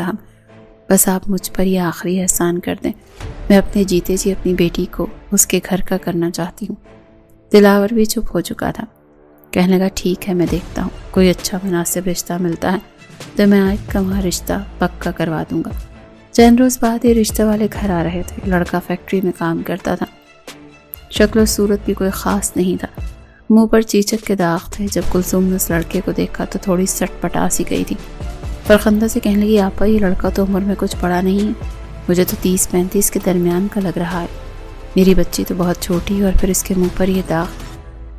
تاہم بس آپ مجھ پر یہ آخری احسان کر دیں. میں اپنے جیتے جی اپنی بیٹی کو اس کے گھر کا کرنا چاہتی ہوں. دلاور بھی چپ ہو چکا تھا. کہنے لگا ٹھیک ہے میں دیکھتا ہوں, کوئی اچھا مناسب رشتہ ملتا ہے تو میں آج کا وہاں رشتہ پکا کروا دوں گا. چند روز بعد یہ رشتے والے گھر آ رہے تھے. لڑکا فیکٹری میں کام کرتا تھا. شکل و صورت بھی کوئی خاص نہیں تھا. منہ پر چیچک کے داغ تھے. جب کلثوم نے اس لڑکے کو دیکھا تو تھوڑی سٹ پٹا سی گئی تھی. فرخندہ سے کہنے لگی آپا یہ لڑکا تو عمر میں کچھ بڑا نہیں ہے, مجھے تو 30-35 کے درمیان کا لگ رہا ہے. میری بچی تو بہت چھوٹی ہے اور پھر اس کے منہ پر یہ داغ.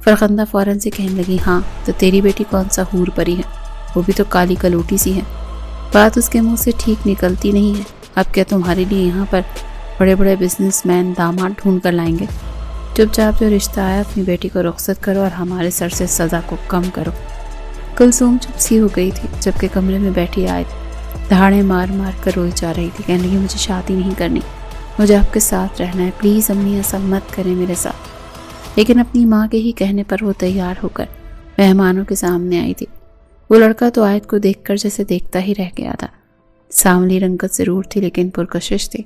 فرخندہ فوراً سے کہنے لگی ہاں تو تیری بیٹی کون سا حور پری ہے, وہ بھی تو کالی کلوٹی سی ہے. بات اس کے منہ سے ٹھیک نکلتی نہیں ہے. اب کیا تمہارے لیے یہاں پر بڑے بڑے بزنس مین داماد ڈھونڈ کر لائیں گے؟ چپ چاپ جو رشتہ آیا اپنی بیٹی کو رخصت کرو اور ہمارے سر سے سزا کو کم کرو. کلثوم چپ سی ہو گئی تھی جبکہ کمرے میں بیٹھی آئے دہاڑے مار مار کر روئی جا رہی تھی. کہنے لگی مجھے شادی نہیں کرنی, مجھے آپ کے ساتھ رہنا ہے, پلیز امی ایسا مت کریں میرے ساتھ. لیکن اپنی ماں کے ہی کہنے پر وہ تیار ہو کر مہمانوں کے سامنے آئی تھی. وہ لڑکا تو آیت کو دیکھ کر جیسے دیکھتا ہی رہ گیا تھا. سانولی رنگت ضرور تھی لیکن پرکشش تھی.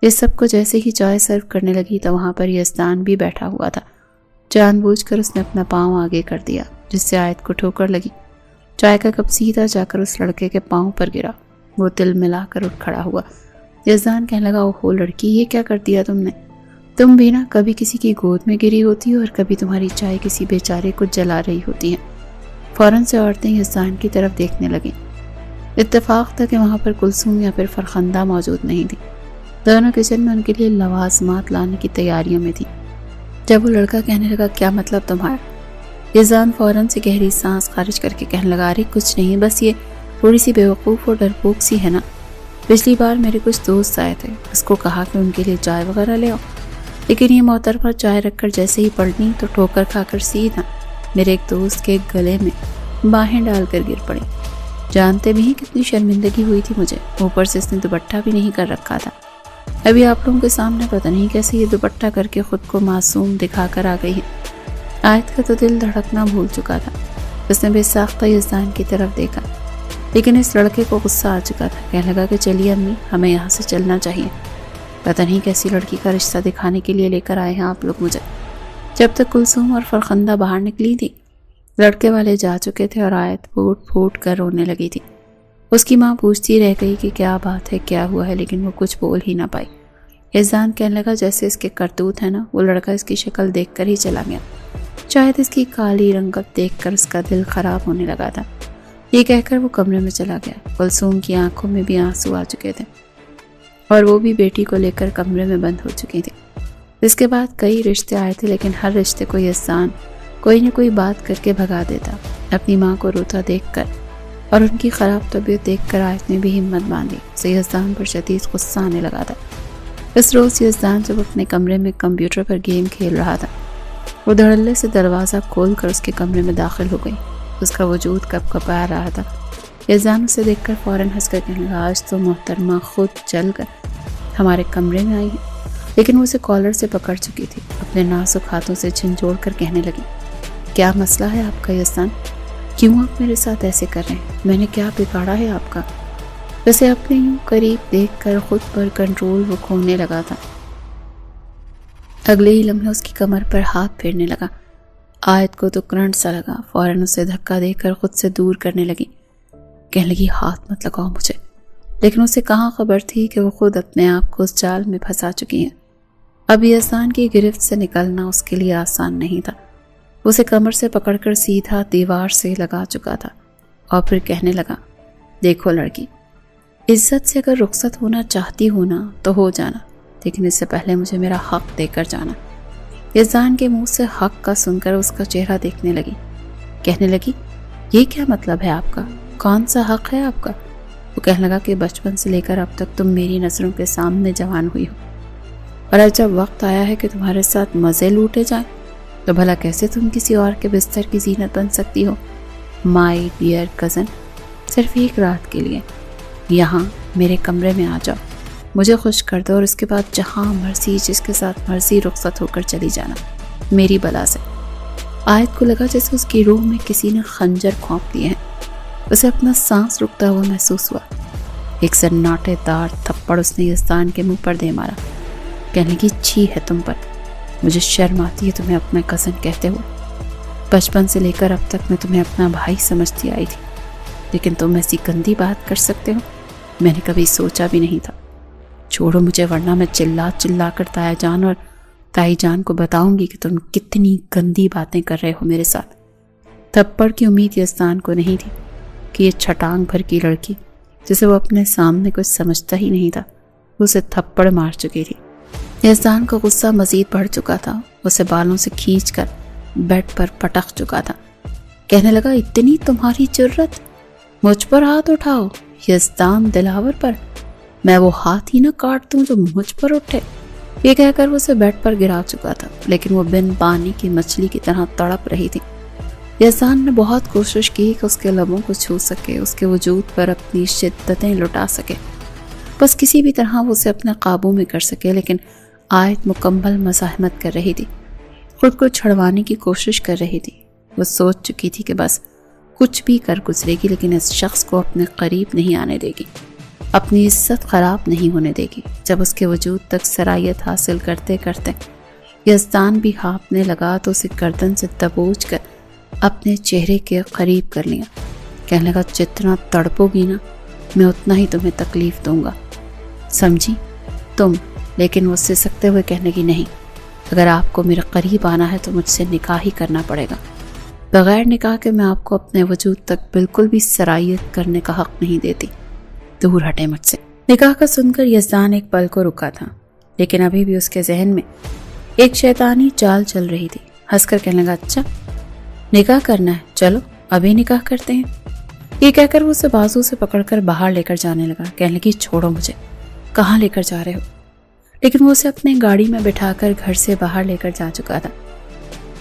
اس سب کو جیسے ہی چائے سرو کرنے لگی تو وہاں پر یزدان بھی بیٹھا ہوا تھا. جان بوجھ کر اس نے اپنا پاؤں آگے کر دیا جس سے آیت کو ٹھوکر لگی. چائے کا کپ سیدھا جا کر اس لڑکے کے پاؤں پر گرا. وہ دل ملا کر اٹھ کھڑا ہوا. یزدان کہنے لگا اوہو لڑکی یہ کیا کر دیا تم نے؟ تم بھی نا کبھی کسی کی گود میں گری ہوتی ہو اور کبھی تمہاری چائے کسی بیچارے کو جلا رہی ہوتی ہے. فوراً سے عورتیں یزدان کی طرف دیکھنے لگیں. اتفاق تھا کہ وہاں پر کلثوم یا پھر فرخندہ موجود نہیں تھی. دونوں کچن میں ان کے لیے لوازمات لانے کی تیاریوں میں تھی. جب وہ لڑکا کہنے لگا کیا مطلب تمہارا؟ یزدان فوراً سے گہری سانس خارج کر کے کہنے لگا ارے کچھ نہیں, بس یہ تھوڑی سی بیوقوف اور ڈرپوک سی ہے نا. پچھلی بار میرے کچھ دوست آئے تھے, اس کو کہا کہ ان کے لیے چائے وغیرہ لے آؤ, لیکن یہ محترمہ چائے رکھ کر جیسے ہی پلٹی تو ٹھوکر کھا کر سیدھا میرے ایک دوست کے گلے میں باہیں ڈال کر گر پڑی. جانتے بھی ہیں کتنی شرمندگی ہوئی تھی مجھے, اوپر سے اس نے دوپٹہ بھی نہیں کر رکھا تھا. ابھی آپ لوگوں کے سامنے پتہ نہیں کیسے یہ دوپٹہ کر کے خود کو معصوم دکھا کر آ گئی ہے. آیت کا تو دل دھڑکنا بھول چکا تھا. اس نے بے ساختہ یزدان کی طرف دیکھا لیکن اس لڑکے کو غصہ آ چکا تھا. کہنے لگا کہ چلیے امی ہمیں یہاں سے چلنا چاہیے, پتہ نہیں کیسی لڑکی کا رشتہ دکھانے کے لیے لے کر آئے ہیں آپ لوگ مجھے. جب تک کلثوم اور فرخندہ باہر نکلی تھی لڑکے والے جا چکے تھے اور آیت پھوٹ پھوٹ کر رونے لگی تھی. اس کی ماں پوچھتی رہ گئی کہ کیا بات ہے کیا ہوا ہے, لیکن وہ کچھ بول ہی نہ پائی. یزدان کہنے لگا جیسے اس کے کرتوت ہے نا, وہ لڑکا اس کی شکل دیکھ کر ہی چلا گیا. شاید اس کی کالی رنگت دیکھ کر اس کا دل خراب ہونے لگا تھا. یہ کہہ کر وہ کمرے میں چلا گیا. کلثوم کی آنکھوں میں بھی آنسو آ چکے تھے اور وہ بھی بیٹی کو لے کر کمرے میں بند ہو چکی تھی. اس کے بعد کئی رشتے آئے تھے لیکن ہر رشتے کو یزدان کوئی نہ کوئی بات کر کے بھگا دیتا. اپنی ماں کو روتا دیکھ کر اور ان کی خراب طبیعت دیکھ کر آیت نے بھی ہمت باندھی. اسے یزدان پر شدید غصہ آنے لگا تھا. اس روز یزدان جب اپنے کمرے میں کمپیوٹر پر گیم کھیل رہا تھا وہ دھڑلے سے دروازہ کھول کر اس کے کمرے میں داخل ہو گئی. اس کا وجود کپ کپا رہا تھا. یزدان اسے دیکھ کر فوراً ہنس کر کہنے لگا آج تو محترمہ خود چل کر ہمارے کمرے میں آئی ہے. لیکن وہ اسے کالر سے پکڑ چکی تھی. اپنے نازک ہاتھوں سے جھنجھوڑ کر کہنے لگی کیا مسئلہ ہے آپ کا یزدان؟ کیوں آپ میرے ساتھ ایسے کر رہے ہیں؟ میں نے کیا بگاڑا ہے آپ کا؟ ویسے اپنے یوں قریب دیکھ کر خود پر کنٹرول وہ کھونے لگا تھا. اگلے ہی لمحے اس کی کمر پر ہاتھ پھیرنے لگا. آیت کو تو کرنٹ سا لگا. فوراً اسے دھکا دے کر خود سے دور کرنے لگی. کہنے لگی ہاتھ مت لگاؤ مجھے. لیکن اسے کہاں خبر تھی کہ وہ خود اپنے آپ کو اس جال میں پھنسا چکی ہیں. اب یزدان کی گرفت سے نکلنا اس کے لیے آسان نہیں تھا. اسے کمر سے پکڑ کر سیدھا دیوار سے لگا چکا تھا اور پھر کہنے لگا دیکھو لڑکی, عزت سے اگر رخصت ہونا چاہتی ہو نا تو ہو جانا, لیکن اس سے پہلے مجھے میرا حق دے کر جانا. یزدان کے منہ سے حق کا سن کر اس کا چہرہ دیکھنے لگی. کہنے لگی یہ کیا مطلب ہے آپ کا؟ کون سا حق ہے آپ کا؟ وہ کہنے لگا کہ بچپن سے لے کر اب تک تم میری نظروں کے سامنے جوان ہوئی ہو, اور اب جب وقت آیا ہے کہ تمہارے ساتھ مزے لوٹے جائیں تو بھلا کیسے تم کسی اور کے بستر کی زینت بن سکتی ہو؟ مائی ڈیئر کزن, صرف ایک رات کے لیے یہاں میرے کمرے میں آ جاؤ, مجھے خوش کر دو اور اس کے بعد جہاں مرضی جس کے ساتھ مرضی رخصت ہو کر چلی جانا میری بلا سے. آیت کو لگا جیسے اس کی روح میں کسی نے خنجر کھونپ دیے ہیں. اسے اپنا سانس رکتا ہوا محسوس ہوا. ایک سناٹے دار تھپڑ اس نے یزدان کے منہ پر دے مارا۔ کہنے لگی چھی ہے تم پر، مجھے شرم آتی ہے تمہیں اپنا کزن کہتے ہوئے۔ بچپن سے لے کر اب تک میں تمہیں اپنا بھائی سمجھتی آئی تھی، لیکن تم ایسی گندی بات کر سکتے ہو، میں نے کبھی سوچا بھی نہیں تھا۔ چھوڑو مجھے، ورنہ میں چلا چلا کر تایا جان اور تائی جان کو بتاؤں گی کہ تم کتنی گندی باتیں کر رہے ہو میرے ساتھ۔ تھپڑ کی امید یزدان کو نہیں تھی کہ یہ چھٹانگ بھر کی لڑکی جسے وہ اپنے سامنے کچھ سمجھتا ہی نہیں تھا اسے تھپڑ مار چکی تھی۔ یزدان کا غصہ مزید بڑھ چکا تھا، اسے بالوں سے کھینچ کر بیڈ پر پٹک چکا تھا۔ کہنے لگا اتنی تمہاری جرت، مجھ پر ہاتھ اٹھاؤ، یزدان دلاور پر، میں وہ ہاتھ ہی نہ کاٹ دوں جو مجھ پر اٹھے۔ یہ کہہ کر وہ اسے بیڈ پر گرا چکا تھا، لیکن وہ بن پانی کی مچھلی کی طرح تڑپ رہی تھی۔ یزدان نے بہت کوشش کی کہ اس کے لبوں کو چھو سکے، اس کے وجود پر اپنی شدتیں لٹا سکے، بس کسی بھی طرح وہ اسے اپنے قابو میں کر سکے، لیکن آیت مکمل مزاحمت کر رہی تھی، خود کو چھڑوانے کی کوشش کر رہی تھی۔ وہ سوچ چکی تھی کہ بس کچھ بھی کر گزرے گی، لیکن اس شخص کو اپنے قریب نہیں آنے دے گی، اپنی عزت خراب نہیں ہونے دے گی۔ جب اس کے وجود تک سرایت حاصل کرتے کرتے یزدان بھی ہانپنے لگا تو اسے گردن سے دبوچ کر اپنے چہرے کے قریب کر لیا۔ کہنے لگا جتنا تڑپو گی نا، میں اتنا ہی تمہیں تکلیف دوں گا، سمجھی تم؟ لیکن وہ سسکتے ہوئے کہنے کی نہیں، اگر آپ کو میرے قریب آنا ہے تو مجھ سے نکاح ہی کرنا پڑے گا، بغیر نکاح کے میں آپ کو اپنے وجود تک بالکل بھی سرایت کرنے کا حق نہیں دیتی، دور ہٹے مجھ سے۔ نکاح کا سن کر یزدان ایک پل کو رکا تھا، لیکن ابھی بھی اس کے ذہن میں ایک شیطانی چال چل رہی تھی۔ ہنس کر کہنے لگا اچھا نکاح کرنا ہے، چلو ابھی نکاح کرتے ہیں۔ یہ کہہ کر وہ اسے بازو سے پکڑ کر باہر لے کر جانے لگا۔ کہنے لگی چھوڑو مجھے، کہاں لے کر جا رہے ہو؟ لیکن وہ اسے اپنے گاڑی میں بٹھا کر گھر سے باہر لے کر جا چکا تھا۔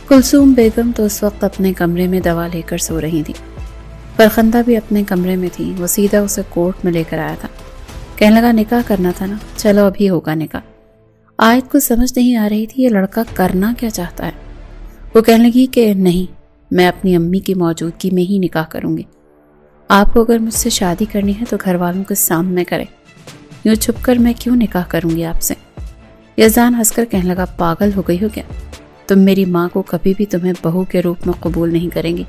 کلثوم بیگم تو اس وقت اپنے کمرے میں دوا لے کر سو رہی تھی، فرخندہ بھی اپنے کمرے میں تھی۔ وہ سیدھا اسے کورٹ میں لے کر آیا تھا۔ کہنے لگا نکاح کرنا تھا نا، چلو ابھی ہوگا نکاح۔ آیت کو سمجھ نہیں آ رہی تھی یہ لڑکا کرنا کیا چاہتا ہے۔ وہ کہنے لگی کہ نہیں، میں اپنی امی کی موجودگی میں ہی نکاح کروں گی۔ آپ کو اگر مجھ سے شادی کرنی ہے تو گھر والوں کے سامنے کریں، یوں چھپ کر میں کیوں نکاح کروں گی آپ سے؟ یزدان ہنس کر کہنے لگا پاگل ہو گئی ہو کیا؟ تم میری ماں کو کبھی بھی تمہیں بہو کے روپ میں قبول نہیں کریں گی۔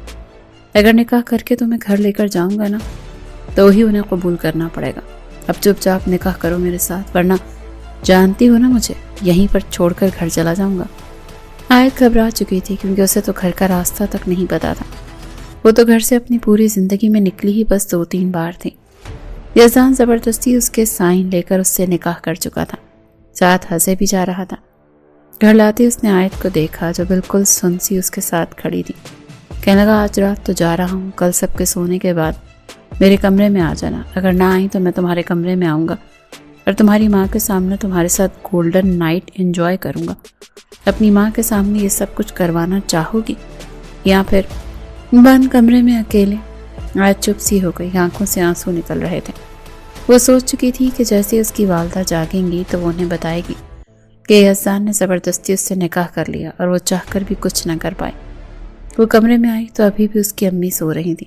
اگر نکاح کر کے تمہیں گھر لے کر جاؤں گا نا تو ہی انہیں قبول کرنا پڑے گا۔ اب چپ چاپ نکاح کرو میرے ساتھ، ورنہ جانتی ہو نا مجھے یہیں پر چھوڑ کر گھر چلا جاؤں گا۔ آیت گھبرا چکی تھی کیونکہ اسے تو گھر کا راستہ تک نہیں پتا تھا۔ وہ تو گھر سے اپنی پوری زندگی میں نکلی ہی بس 2-3 بار تھی۔ یزدان زبردستی اس کے سائن لے کر اس سے نکاح کر چکا تھا، ساتھ ہنسے بھی جا رہا تھا۔ گھر لاتے اس نے آیت کو دیکھا جو بالکل سنسی اس کے ساتھ کھڑی تھی۔ کہنے لگا آج رات تو جا رہا ہوں، کل سب کے سونے کے بعد میرے کمرے میں آ جانا، اگر نہ آئی تو میں تمہارے کمرے میں آؤں گا اور تمہاری ماں کے سامنے تمہارے ساتھ گولڈن نائٹ انجوائے کروں گا۔ اپنی ماں کے سامنے یہ سب کچھ کروانا چاہو گی یا پھر بند کمرے میں اکیلے؟ آج چپ سی ہو گئی، آنکھوں سے آنسو نکل رہے تھے۔ وہ سوچ چکی تھی کہ جیسے اس کی والدہ جاگیں گی تو وہ انہیں بتائے گی کہ یزدان نے زبردستی اس سے نکاح کر لیا اور وہ چاہ کر بھی کچھ نہ کر پائے۔ وہ کمرے میں آئی تو ابھی بھی اس کی امی سو رہی تھی۔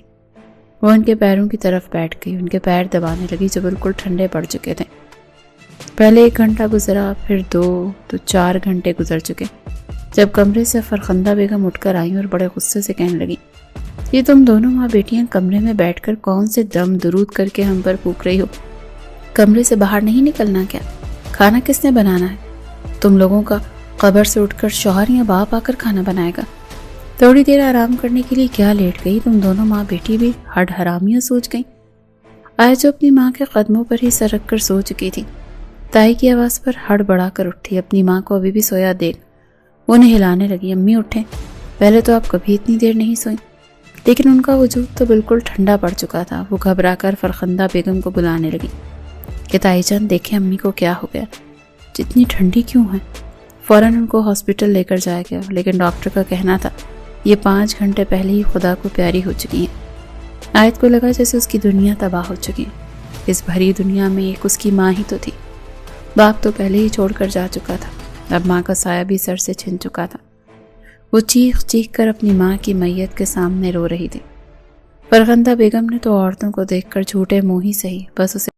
وہ ان کے پیروں کی طرف بیٹھ گئی، ان کے پیر دبانے لگی جو بالکل ٹھنڈے پڑ چکے تھے۔ پہلے 1 گھنٹہ گزرا، پھر 2 تو 4 گھنٹے گزر چکے جب کمرے سے فرخندہ بیگم اٹھ کر آئیں اور بڑے غصے سے کہنے لگی یہ تم دونوں ماں بیٹیاں کمرے میں بیٹھ کر کون سے دم درود کر کے ہم پر پھونک رہی ہو؟ کمرے سے باہر نہیں نکلنا کیا؟ کھانا کس نے بنانا ہے؟ تم لوگوں کا قبر سے اٹھ کر شوہر یا باپ آ کر کھانا بنائے گا؟ تھوڑی دیر آرام کرنے کے لیے کیا لیٹ گئی؟ تم دونوں ماں بیٹی بھی ہڈ حرامیاں سوچ گئیں۔ آئے جو اپنی ماں کے قدموں پر ہی سر رکھ کر سو چکی تھی، تائی کی آواز پر ہڑ بڑھا کر اٹھی، اپنی ماں کو ابھی بھی سویا دیکھ انہیں ہلانے لگی۔ امی اٹھیں، پہلے تو آپ کبھی اتنی دیر نہیں سوئیں۔ لیکن ان کا وجود تو بالکل ٹھنڈا پڑ چکا تھا۔ وہ گھبرا کر فرخندہ بیگم کو بلانے لگی کہ تائی جان دیکھیں امی کو کیا ہو گیا، جتنی ٹھنڈی کیوں ہے؟ فوراً ان کو ہاسپٹل لے کر جایا گیا، لیکن ڈاکٹر کا کہنا تھا یہ 5 گھنٹے پہلے ہی خدا کو پیاری ہو چکی ہیں۔ آیت کو لگا جیسے اس کی دنیا تباہ ہو چکی ہے۔ اس بھری دنیا میں ایک اس کی ماں ہی تو تھی، باپ تو پہلے ہی چھوڑ کر جا چکا تھا، اب ماں کا سایہ بھی سر سے چھن چکا تھا۔ وہ چیخ چیخ کر اپنی ماں کی میت کے سامنے رو رہی تھی۔ فرخندہ بیگم نے تو عورتوں کو دیکھ کر جھوٹے منہ ہی سہی، بس اسے